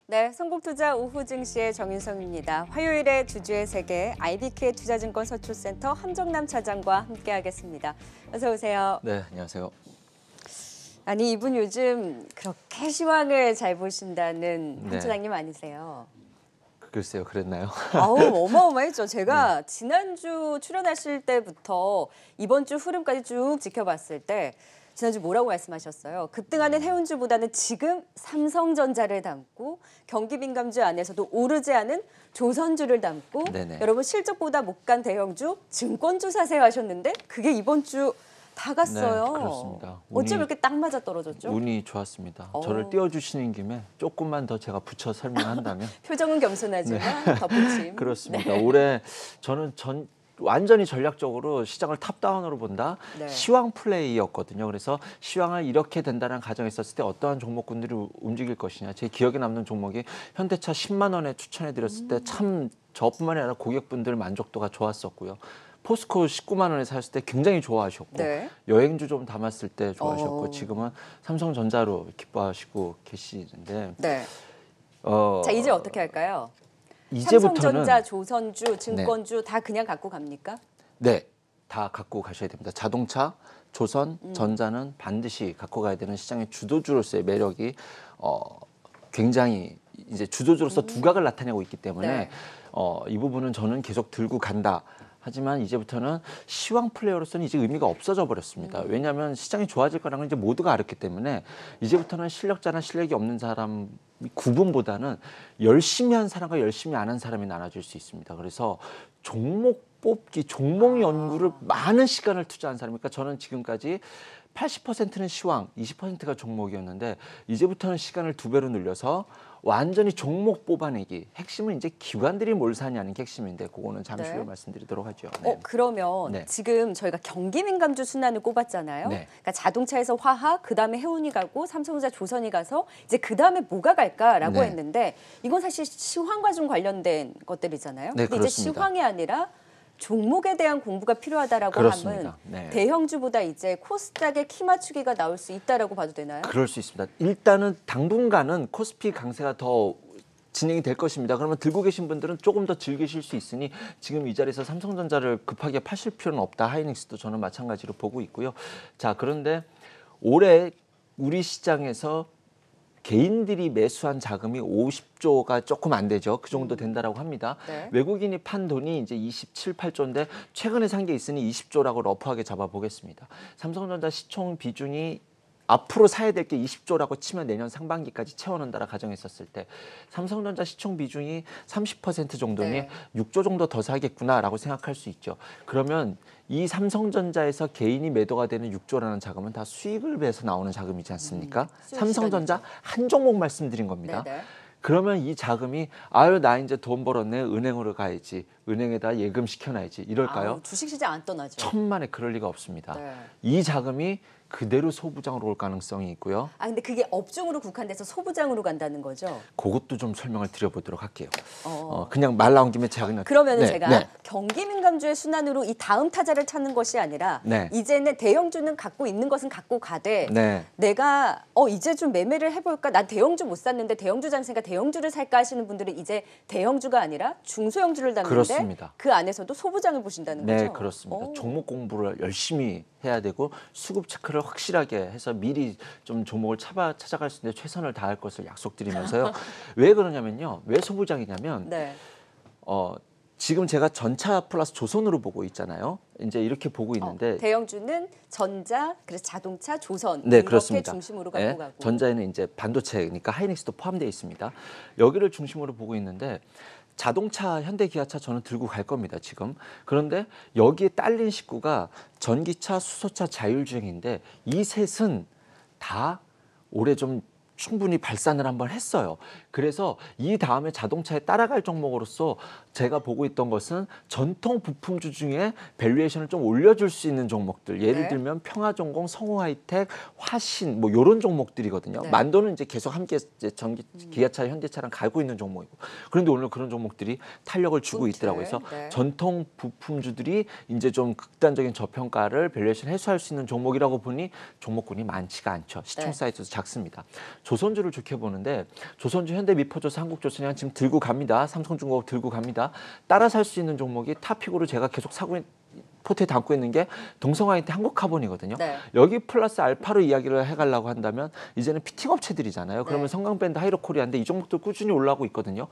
네, 성공투자 오후 증시의 정윤성입니다. 화요일에 주주의 세계 IBK 투자증권 서초센터 함정남 차장과 함께하겠습니다. 어서 오세요. 네, 안녕하세요. 아니 이분 요즘 그렇게 시황을 잘 보신다는 네. 한 차장님 아니세요? 글쎄요, 그랬나요? 아우 어마어마했죠. 제가 지난주 출연하실 때부터 이번 주 흐름까지 쭉 지켜봤을 때 지난주 뭐라고 말씀하셨어요? 급등하는 해운주보다는 지금 삼성전자를 담고 경기민감주 안에서도 오르지 않은 조선주를 담고 네네. 여러분 실적보다 못 간 대형주 증권주 사세요 하셨는데 그게 이번 주 다 갔어요. 네, 그렇습니다. 어쩜 이렇게 딱 맞아 떨어졌죠? 운이 좋았습니다. 어. 저를 띄워주시는 김에 조금만 더 제가 붙여 설명한다면 표정은 겸손하지만 덧붙임. 그렇습니다. 올해 저는 완전히 전략적으로 시장을 탑다운으로 본다. 네. 시황 플레이였거든요. 그래서 시황을 이렇게 된다는 가정에 있었을 때 어떠한 종목군들이 움직일 것이냐. 제 기억에 남는 종목이 현대차 10만 원에 추천해드렸을 때 참 저뿐만이 아니라 고객분들 만족도가 좋았었고요. 포스코 19만 원에 샀을 때 굉장히 좋아하셨고 네. 여행주 좀 담았을 때 좋아하셨고 지금은 삼성전자로 기뻐하시고 계시는데 네. 자 이제 어떻게 할까요? 이제부터는 삼성전자, 조선주, 증권주 다 그냥 갖고 갑니까? 네, 다 갖고 가셔야 됩니다. 자동차, 조선, 전자는 반드시 갖고 가야 되는 시장의 주도주로서의 매력이 굉장히 이제 주도주로서 두각을 나타내고 있기 때문에 네. 이 부분은 저는 계속 들고 간다. 하지만 이제부터는 시황 플레이어로서는 이제 의미가 없어져 버렸습니다. 왜냐하면 시장이 좋아질 거라는 걸 이제 모두가 알았기 때문에 이제부터는 실력자나 실력이 없는 사람 구분보다는 열심히 한 사람과 열심히 안 한 사람이 나눠질 수 있습니다. 그래서 종목 뽑기, 종목 연구를 많은 시간을 투자한 사람이니까 저는 지금까지 80%는 시황, 20%가 종목이었는데 이제부터는 시간을 2배로 늘려서 완전히 종목 뽑아내기. 핵심은 이제 기관들이 뭘 사냐는 게 핵심인데 그거는 잠시 후에 네. 말씀드리도록 하죠. 네. 그러면 네. 지금 저희가 경기민감주 순환을 꼽았잖아요. 네. 그러니까 자동차에서 화학, 그다음에 해운이 가고 삼성전자, 조선이 가서 이제 그다음에 뭐가 갈까라고 네. 했는데 이건 사실 시황과 좀 관련된 것들이잖아요. 네, 근데 이제 그렇습니다. 시황이 아니라 종목에 대한 공부가 필요하다라고 그렇습니다. 하면 네. 대형주보다 이제 코스닥의 키 맞추기가 나올 수 있다라고 봐도 되나요? 그럴 수 있습니다. 일단은 당분간은 코스피 강세가 더 진행이 될 것입니다. 그러면 들고 계신 분들은 조금 더 즐기실 수 있으니 지금 이 자리에서 삼성전자를 급하게 파실 필요는 없다. 하이닉스도 저는 마찬가지로 보고 있고요. 자, 그런데 올해 우리 시장에서 개인들이 매수한 자금이 50조가 조금 안 되죠. 그 정도 된다라고 합니다. 네. 외국인이 판 돈이 이제 27, 8조인데 최근에 산 게 있으니 20조라고 러프하게 잡아보겠습니다. 삼성전자 시총 비중이 앞으로 사야 될 게 20조라고 치면 내년 상반기까지 채워넣는다라 가정했었을 때 삼성전자 시총 비중이 30% 정도니 네. 6조 정도 더 사겠구나라고 생각할 수 있죠. 그러면 이 삼성전자에서 개인이 매도가 되는 6조라는 자금은 다 수익을 배서 나오는 자금이지 않습니까? 수익 삼성전자 한 종목 말씀드린 겁니다. 네네. 그러면 이 자금이 아유 나 이제 돈 벌었네 은행으로 가야지 은행에다 예금 시켜놔야지 이럴까요? 주식시장 안 떠나죠. 천만에 그럴 리가 없습니다. 네. 이 자금이 그대로 소부장으로 올 가능성이 있고요. 근데 그게 업종으로 국한돼서 소부장으로 간다는 거죠? 그것도 좀 설명을 드려보도록 할게요. 그냥 말 나온 김에 제가 그냥 그러면 네, 제가 네. 경기민감주의 순환으로 이 다음 타자를 찾는 것이 아니라 네. 이제는 대형주는 갖고 있는 것은 갖고 가되 네. 내가 이제 좀 매매를 해볼까? 난 대형주 못 샀는데 대형주 장세가 대형주를 살까 하시는 분들은 이제 대형주가 아니라 중소형주를 담는데 그렇습니다. 그 안에서도 소부장을 보신다는 네, 거죠? 그렇습니다. 종목 공부를 열심히 해야 되고 수급 체크를 확실하게 해서 미리 좀 종목을 찾아갈 수 있는데 최선을 다할 것을 약속드리면서요. 왜 그러냐면요. 왜 소부장이냐면 네. 지금 제가 전차 플러스 조선으로 보고 있잖아요. 이제 이렇게 보고 있는데 대형주는 전자, 그래서 자동차, 조선 네, 이렇게 그렇습니다. 중심으로 갖고 네, 가고 전자에는 이제 반도체니까 하이닉스도 포함되어 있습니다. 여기를 중심으로 보고 있는데 자동차, 현대기아차 저는 들고 갈 겁니다, 지금. 그런데 여기에 딸린 식구가 전기차, 수소차, 자율주행인데 이 셋은 다 올해 좀 충분히 발산을 한번 했어요. 그래서 이 다음에 자동차에 따라갈 종목으로서 제가 보고 있던 것은 전통 부품주 중에 밸류에이션을 좀 올려줄 수 있는 종목들. 예를 네. 들면 평화전공, 성우하이텍, 화신 뭐 이런 종목들이거든요. 네. 만도는 이제 계속 함께 이제 기아차, 현대차랑 가고 있는 종목이고. 그런데 오늘 그런 종목들이 탄력을 주고 있더라고요. 그래서 네. 전통 부품주들이 이제 좀 극단적인 저평가를 밸류에이션 해소할 수 있는 종목이라고 보니 종목군이 많지가 않죠. 시총 네. 사이즈도 작습니다. 조선주를 좋게 보는데 조선주, 현대미포조선, 한국조선이랑 지금 들고 갑니다. 삼성중공업 들고 갑니다. 따라 살 수 있는 종목이 탑픽으로 제가 계속 포트에 담고 있는 게 동성화이트 한국카본이거든요. 네. 여기 플러스 알파로 이야기를 해가려고 한다면 이제는 피팅 업체들이잖아요. 그러면 네. 성강밴드, 하이로코리아인데 이 종목도 꾸준히 올라오고 있거든요.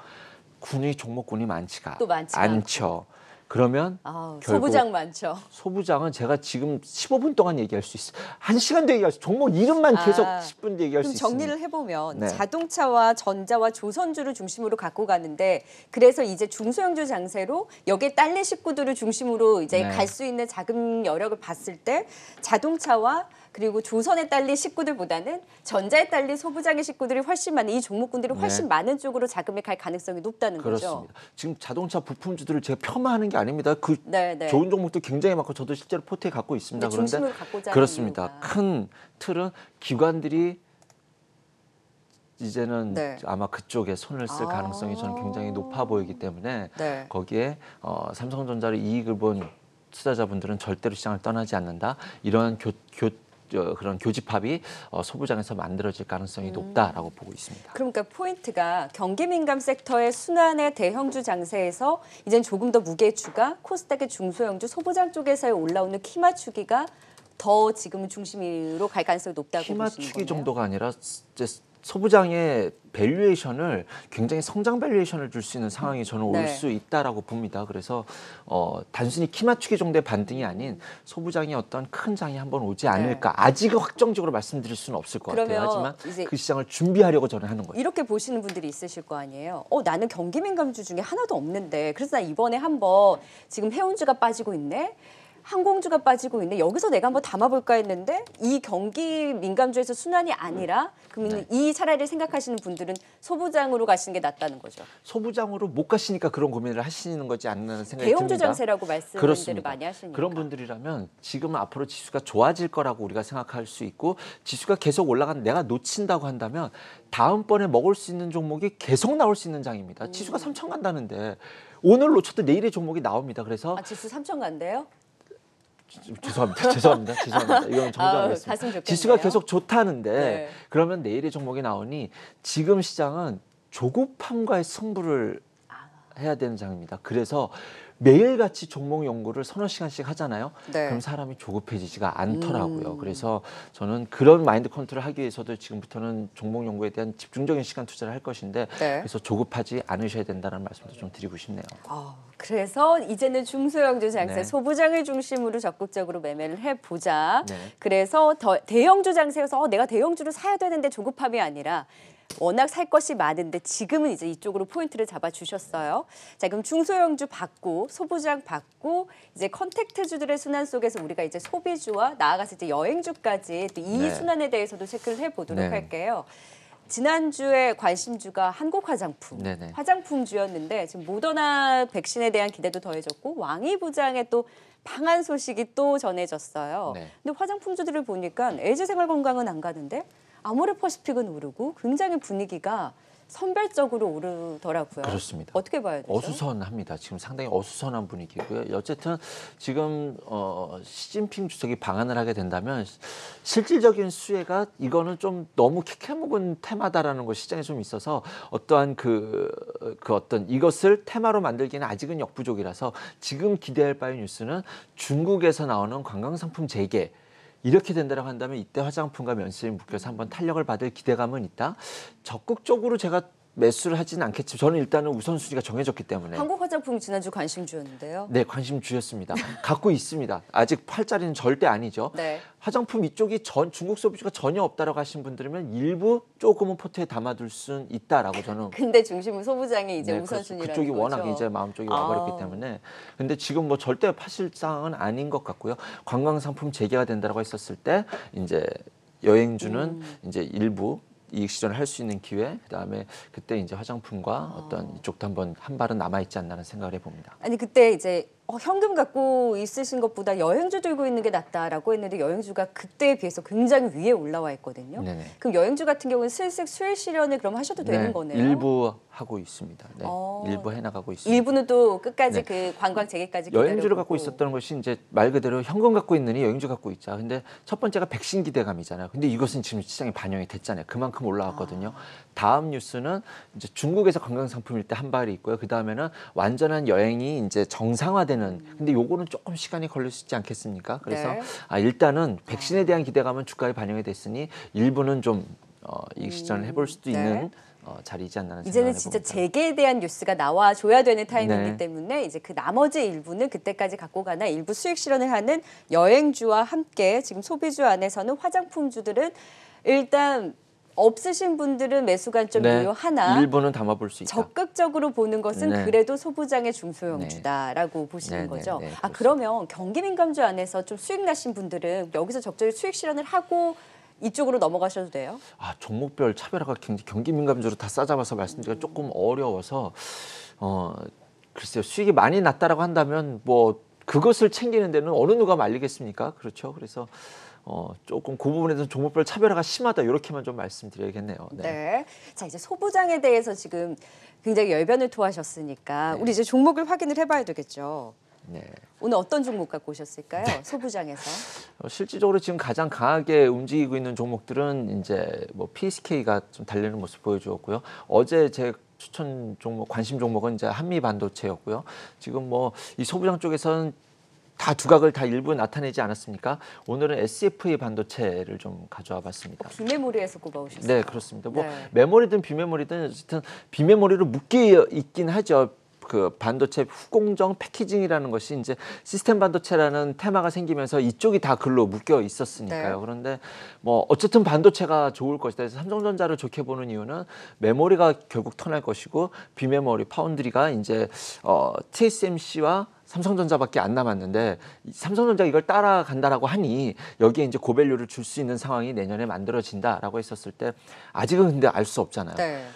종목군이 많지가 또 많지 않죠. 그러면 결국 소부장 많죠. 소부장은 제가 지금 15분 동안 얘기할 수 있어요. 1시간도 얘기할 수 있어요. 종목 이름만 계속 10분 얘기할 수 그럼 있어요. 정리를 해보면 네. 자동차와 전자와 조선주를 중심으로 갖고 가는데 그래서 이제 중소형주 장세로 여기에 딸린 식구들을 중심으로 이제 네. 갈 수 있는 자금 여력을 봤을 때 자동차와 그리고 조선에 딸린 식구들보다는 전자에 딸린 소부장의 식구들이 훨씬 많은 이 종목군들이 훨씬 네. 많은 쪽으로 자금이 갈 가능성이 높다는 거죠. 그렇습니다. 지금 자동차 부품주들을 제가 폄하하는 게 아닙니다. 그 네, 네. 좋은 종목도 굉장히 많고 저도 실제로 포트에 갖고 있습니다. 근데 그런데 중심을 갖고자 하는 그렇습니다. 이유가. 큰 틀은 기관들이 이제는 네. 아마 그쪽에 손을 쓸 가능성이 저는 굉장히 높아 보이기 때문에 네. 거기에 삼성전자를 이익을 본 투자자분들은 절대로 시장을 떠나지 않는다. 이런 그런 교집합이 소부장에서 만들어질 가능성이 높다라고 보고 있습니다. 그러니까 포인트가 경기 민감 섹터의 순환의 대형주 장세에서 이젠 조금 더 무게추가 코스닥의 중소형주 소부장 쪽에서의 올라오는 키 맞추기가 더 지금은 중심으로 갈 가능성이 높다고 키 보시는 맞추기 거네요. 정도가 아니라 이제 소부장의 밸류에이션을 굉장히 성장 밸류에이션을 줄 수 있는 상황이 저는 올 네. 수 있다라고 봅니다. 그래서 단순히 키 맞추기 정도의 반등이 아닌 소부장의 어떤 큰 장이 한번 오지 않을까. 아직은 확정적으로 말씀드릴 수는 없을 것 같아요. 그러면 하지만 이제 그 시장을 준비하려고 저는 하는 거죠. 이렇게 보시는 분들이 있으실 거 아니에요. 나는 경기 민감주 중에 하나도 없는데 그래서 나 이번에 한번 지금 해운주가 빠지고 있네. 항공주가 빠지고 있네. 여기서 내가 한번 담아볼까 했는데 이 경기 민감주에서 순환이 아니라 그러면 이 차라리 생각하시는 분들은 소부장으로 가시는 게 낫다는 거죠. 소부장으로 못 가시니까 그런 고민을 하시는 거지 않는 생각이 대형주 듭니다. 장세라고 말씀들을 그렇습니다. 많이 하시니까. 그런 분들이라면 지금은 앞으로 지수가 좋아질 거라고 우리가 생각할 수 있고 지수가 계속 올라가는 내가 놓친다고 한다면 다음번에 먹을 수 있는 종목이 계속 나올 수 있는 장입니다. 지수가 3천 간다는데 오늘 놓쳐도 내일의 종목이 나옵니다. 그래서 지수 3천 간대요? 죄송합니다. 이건 정정하겠습니다. 갔으면 좋겠네요. 지수가 계속 좋다는데 네. 그러면 내일의 종목이 나오니 지금 시장은 조급함과의 승부를 해야 되는 장입니다. 그래서 매일같이 종목 연구를 서너 시간씩 하잖아요. 네. 그럼 사람이 조급해지지가 않더라고요. 그래서 저는 그런 마인드 컨트롤을 하기 위해서도 지금부터는 종목 연구에 대한 집중적인 시간 투자를 할 것인데 네. 그래서 조급하지 않으셔야 된다는 말씀도 좀 드리고 싶네요. 그래서 이제는 중소형주 장세 네. 소부장을 중심으로 적극적으로 매매를 해보자. 네. 그래서 대형주 장세에서 내가 대형주를 사야 되는데 조급함이 아니라 워낙 살 것이 많은데 지금은 이제 이쪽으로 포인트를 잡아주셨어요. 자, 그럼 중소형주 받고 소부장 받고 이제 컨택트주들의 순환 속에서 우리가 이제 소비주와 나아가서 이제 여행주까지 또 이 네. 순환에 대해서도 체크를 해보도록 네. 할게요. 지난주에 관심주가 한국 화장품, 네네. 화장품주였는데 지금 모더나 백신에 대한 기대도 더해졌고 왕이 부장의 또 방한 소식이 또 전해졌어요. 네. 근데 화장품주들을 보니까 LG생활건강은 안 가는데 아모레퍼시픽은 오르고 굉장히 분위기가 선별적으로 오르더라고요. 그렇습니다. 어떻게 봐야 되죠? 어수선합니다. 지금 상당히 어수선한 분위기고요. 어쨌든 지금 시진핑 주석이 방한을 하게 된다면 실질적인 수혜가 이거는 좀 너무 캐캐묵은 테마다라는 거 시장에 좀 있어서 어떠한 그 어떤 이것을 테마로 만들기는 아직은 역부족이라서 지금 기대할 바의 뉴스는 중국에서 나오는 관광상품 재개 이렇게 된다고 한다면 이때 화장품과 면세점이 묶여서 한번 탄력을 받을 기대감은 있다. 적극적으로 제가 매수를 하지는 않겠지만 저는 일단은 우선순위가 정해졌기 때문에 한국 화장품 지난주 관심주였는데요. 네, 관심 주였습니다. 갖고 있습니다. 아직 팔자리는 절대 아니죠. 네. 화장품 이쪽이 중국 소비주가 전혀 없다라고 하신 분들이면 일부 조금은 포트에 담아둘 수는 있다라고 저는 근데 중심은 소부장이 이제 네, 우선순위라는 그쪽이 거죠. 워낙 이제 마음쪽이 와버렸기 때문에 근데 지금 뭐 절대 파실 상황은 아닌 것 같고요. 관광 상품 재개가 된다라고 했었을 때 이제 여행주는 이제 일부 이익 실현을 할 수 있는 기회, 그다음에 그때 이제 화장품과 어떤 이쪽도 한 발은 남아 있지 않나는 생각을 해봅니다. 아니 그때 이제 현금 갖고 있으신 것보다 여행주 들고 있는 게 낫다라고 했는데 여행주가 그때에 비해서 굉장히 위에 올라와 있거든요. 네네. 그럼 여행주 같은 경우는 슬슬 수혜 실현을 그럼 하셔도 되는 네, 거네요. 일부 하고 있습니다. 네, 어. 일부 해나가고 있습니다. 일부는 또 끝까지 네. 그 관광 재개까지 여행주를 갖고 기다려보고. 있었던 것이 이제 말 그대로 현금 갖고 있느니 여행주 갖고 있자. 근데 첫 번째가 백신 기대감이잖아요. 근데 이것은 지금 시장에 반영이 됐잖아요. 그만큼 올라왔거든요. 다음 뉴스는 이제 중국에서 관광 상품일 때 한 발이 있고요. 그 다음에는 완전한 여행이 이제 정상화되는. 근데 요거는 조금 시간이 걸릴 수 있지 않겠습니까? 그래서 네. 일단은 백신에 대한 기대감은 주가에 반영이 됐으니 일부는 좀 이익 시전을 해볼 수도 네. 있는 자리이지 않나 생각을 이제는 진짜 해봅니다. 재개에 대한 뉴스가 나와줘야 되는 타이밍이기 네. 때문에 이제 그 나머지 일부는 그때까지 갖고 가나 일부 수익 실현을 하는 여행주와 함께 지금 소비주 안에서는 화장품주들은 일단 없으신 분들은 매수 관점 네, 유효하나 일부는 담아볼 수 있다. 적극적으로 보는 것은 네. 그래도 소부장의 중소형주다라고 보시는 네, 거죠. 네, 네, 아 그러면 경기 민감주 안에서 좀 수익 나신 분들은 여기서 적절히 수익 실현을 하고 이쪽으로 넘어가셔도 돼요? 종목별 차별화가 경기 민감주로 다 싸잡아서 말씀드리기가 조금 어려워서 글쎄요. 수익이 많이 났다라고 한다면 뭐 그것을 챙기는 데는 어느 누가 말리겠습니까? 그렇죠. 그래서 조금 그 부분에서 종목별 차별화가 심하다 이렇게만 좀 말씀드려야겠네요. 네. 네. 자 이제 소부장에 대해서 지금 굉장히 열변을 토하셨으니까 네. 우리 이제 종목을 확인을 해봐야 되겠죠. 네. 오늘 어떤 종목 갖고 오셨을까요? 소부장에서. 실질적으로 지금 가장 강하게 움직이고 있는 종목들은 이제 뭐 PSK가 좀 달리는 모습 보여주었고요. 어제 제 추천 종목, 관심 종목은 이제 한미 반도체였고요. 지금 뭐 이 소부장 쪽에서는 다 두각을 다 일부 나타내지 않았습니까? 오늘은 SFA 반도체를 좀 가져와 봤습니다. 비메모리에서 꼽아오셨어요. 네, 그렇습니다. 뭐 네. 메모리든 비메모리든 어쨌든 비메모리로 묶여 있긴 하죠. 그 반도체 후공정 패키징이라는 것이 이제 시스템 반도체라는 테마가 생기면서 이쪽이 다 글로 묶여 있었으니까요. 네. 그런데 뭐 어쨌든 반도체가 좋을 것이다. 그래서 삼성전자를 좋게 보는 이유는 메모리가 결국 턴할 것이고 비메모리 파운드리가 이제 TSMC와 삼성전자밖에 안 남았는데 삼성전자가 이걸 따라간다라고 하니 여기에 이제 고밸류를 줄 수 있는 상황이 내년에 만들어진다라고 했었을 때 아직은 근데 알 수 없잖아요. 네.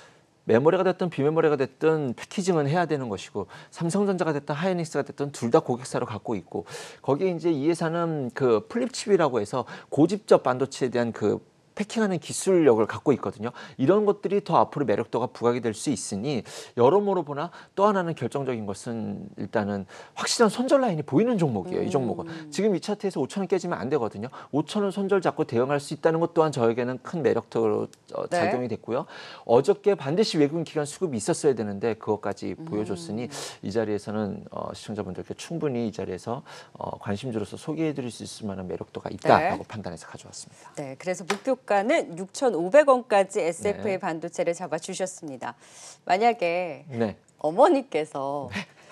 메모리가 됐든 비메모리가 됐든 패키징은 해야 되는 것이고 삼성전자가 됐든 하이닉스가 됐든 둘 다 고객사를 갖고 있고 거기에 이제 이 회사는 그 플립칩이라고 해서 고집적 반도체에 대한 그 패킹하는 기술력을 갖고 있거든요. 이런 것들이 더 앞으로 매력도가 부각이 될 수 있으니 여러모로 보나 또 하나는 결정적인 것은 일단은 확실한 손절 라인이 보이는 종목이에요. 이 종목은. 지금 이 차트에서 5,000원 깨지면 안 되거든요. 5,000원 손절 잡고 대응할 수 있다는 것 또한 저에게는 큰 매력도로 작용이 됐고요. 어저께 반드시 외국인 기관 수급이 있었어야 되는데 그것까지 보여줬으니 이 자리에서는 시청자분들께 충분히 이 자리에서 관심주로서 소개해드릴 수 있을 만한 매력도가 있다라고 판단해서 가져왔습니다. 네, 그래서 목표가는 6,500원까지 SFA 네. 반도체를 잡아주셨습니다. 만약에 네. 어머니께서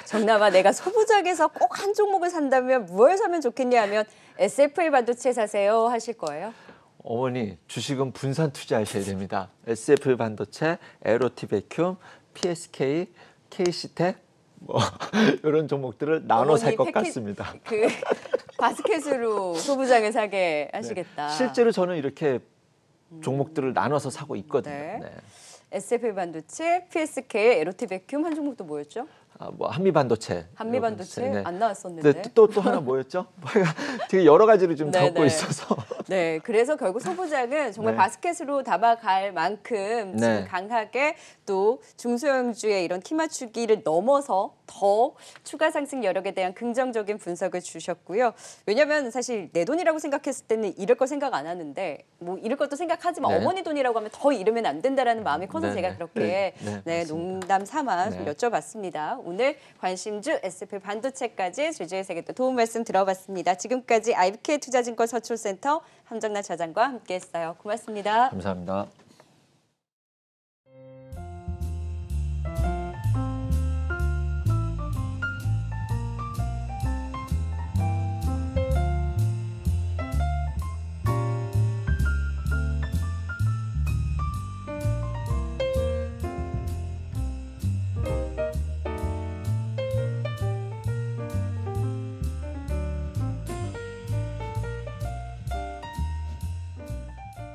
정남아 내가 소부장에서 꼭 한 종목을 산다면 무엇을 사면 좋겠냐 하면 SFA 반도체 사세요 하실 거예요? 어머니 주식은 분산 투자하셔야 됩니다. SF 반도체, 에로티 베큐um, PSK, KC텍 뭐 이런 종목들을 나눠 살 것 같습니다. 그 바스켓으로 소부장을 사게 하시겠다. 실제로 저는 이렇게 종목들을 나눠서 사고 있거든요. 네. 네. SFA 반도체, PSK, 에로티 베큐um 한 종목도 뭐였죠? 뭐 한미 반도체. 한미 반도체 네. 안 나왔었는데. 네, 또 하나 뭐였죠? 되게 여러 가지를 좀 네, 적고 네. 있어서. 네, 그래서 결국 소부장은 정말 네. 바스켓으로 담아갈 만큼 지금 네. 강하게 또 중소형주의 이런 키 맞추기를 넘어서 더 추가 상승 여력에 대한 긍정적인 분석을 주셨고요. 왜냐하면 사실 내 돈이라고 생각했을 때는 잃을 거 생각 안 하는데 뭐 잃을 것도 생각하지만 네. 어머니 돈이라고 하면 더 잃으면 안 된다라는 마음이 커서 네, 제가 네. 그렇게 네, 네, 맞습니다. 농담 삼아 좀 네. 여쭤봤습니다. 오늘 관심주 SP 반도체까지 주주의 세계 또 도움 말씀 들어봤습니다. 지금까지 IBK 투자증권 서출센터 함정남 차장과 함께했어요. 고맙습니다. 감사합니다.